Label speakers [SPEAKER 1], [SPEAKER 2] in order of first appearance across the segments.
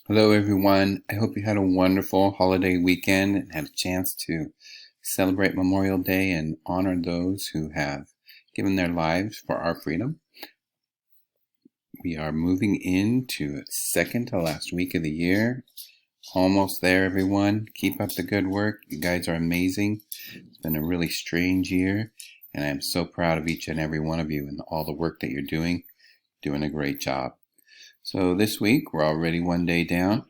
[SPEAKER 1] Hello, everyone. I hope you had a wonderful holiday weekend and had a chance to celebrate Memorial Day and honor those who have given their lives for our freedom. We are moving into second to last week of the year. Almost there, everyone. Keep up the good work. You guys are amazing. It's been a really strange year, and I'm so proud of each and every one of you and all the work that you're doing a great job. So this week, we're already one day down.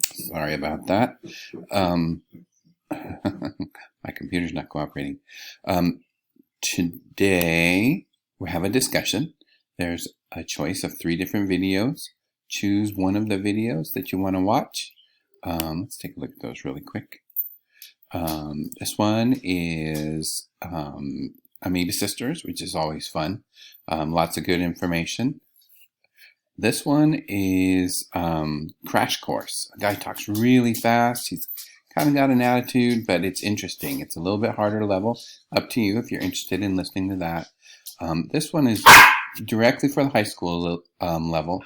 [SPEAKER 1] Sorry about that. My computer's not cooperating. Today, we have a discussion. There's a choice of 3 different videos. Choose one of the videos that you want to watch. Let's take a look at those really quick. This one is Amoeba Sisters, which is always fun. Lots of good information. This one is Crash Course. A guy talks really fast. He's kind of got an attitude, but it's interesting. It's a little bit harder level. Up to you if you're interested in listening to that. This one is directly for the high school level.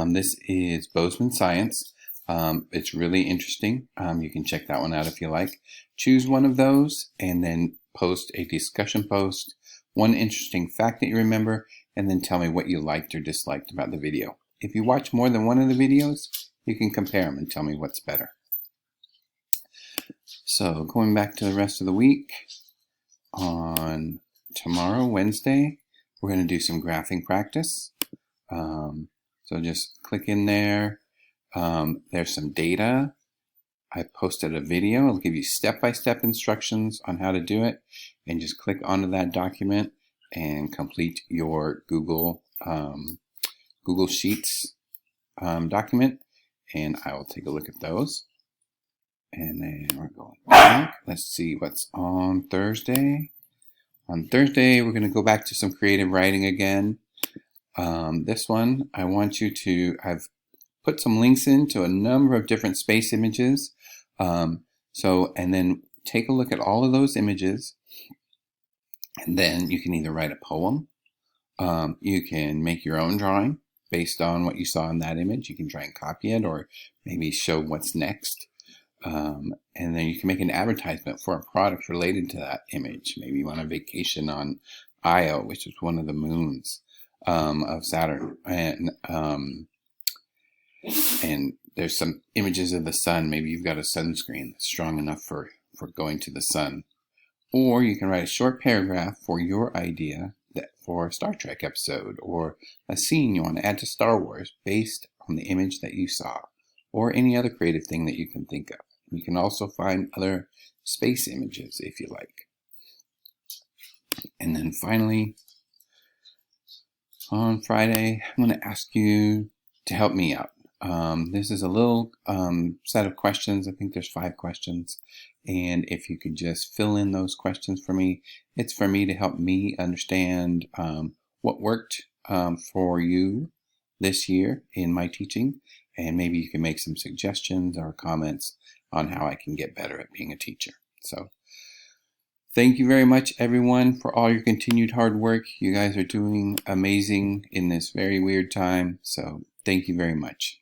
[SPEAKER 1] This is Bozeman Science. It's really interesting. You can check that one out if you like. Choose one of those and then post a discussion post, one interesting fact that you remember, and then tell me what you liked or disliked about the video. If you watch more than one of the videos, you can compare them and tell me what's better. So going back to the rest of the week, on tomorrow, Wednesday, we're going to do some graphing practice. So just click in there. There's some data. I posted a video. It'll give you step-by-step instructions on how to do it. And just click onto that document and complete your Google Sheets document. And I will take a look at those. And then we're going back. Let's see what's on Thursday. On Thursday, we're going to go back to some creative writing again. This one, I want you to, I've put some links into a number of different space images. And then take a look at all of those images. And then you can either write a poem. You can make your own drawing based on what you saw in that image. You can try and copy it or maybe show what's next. And then you can make an advertisement for a product related to that image. Maybe you want a vacation on Io, which is one of the moons of Saturn. And there's some images of the sun. Maybe you've got a sunscreen that's strong enough for going to the sun. Or you can write a short paragraph for your idea for a Star Trek episode or a scene you want to add to Star Wars based on the image that you saw or any other creative thing that you can think of. You can also find other space images if you like. And then finally, on Friday, I'm going to ask you to help me out. This is a little set of questions. I think there's 5 questions. And if you could just fill in those questions for me, it's for me to help me understand what worked for you this year in my teaching. And maybe you can make some suggestions or comments on how I can get better at being a teacher. So thank you very much, everyone, for all your continued hard work. You guys are doing amazing in this very weird time. So thank you very much.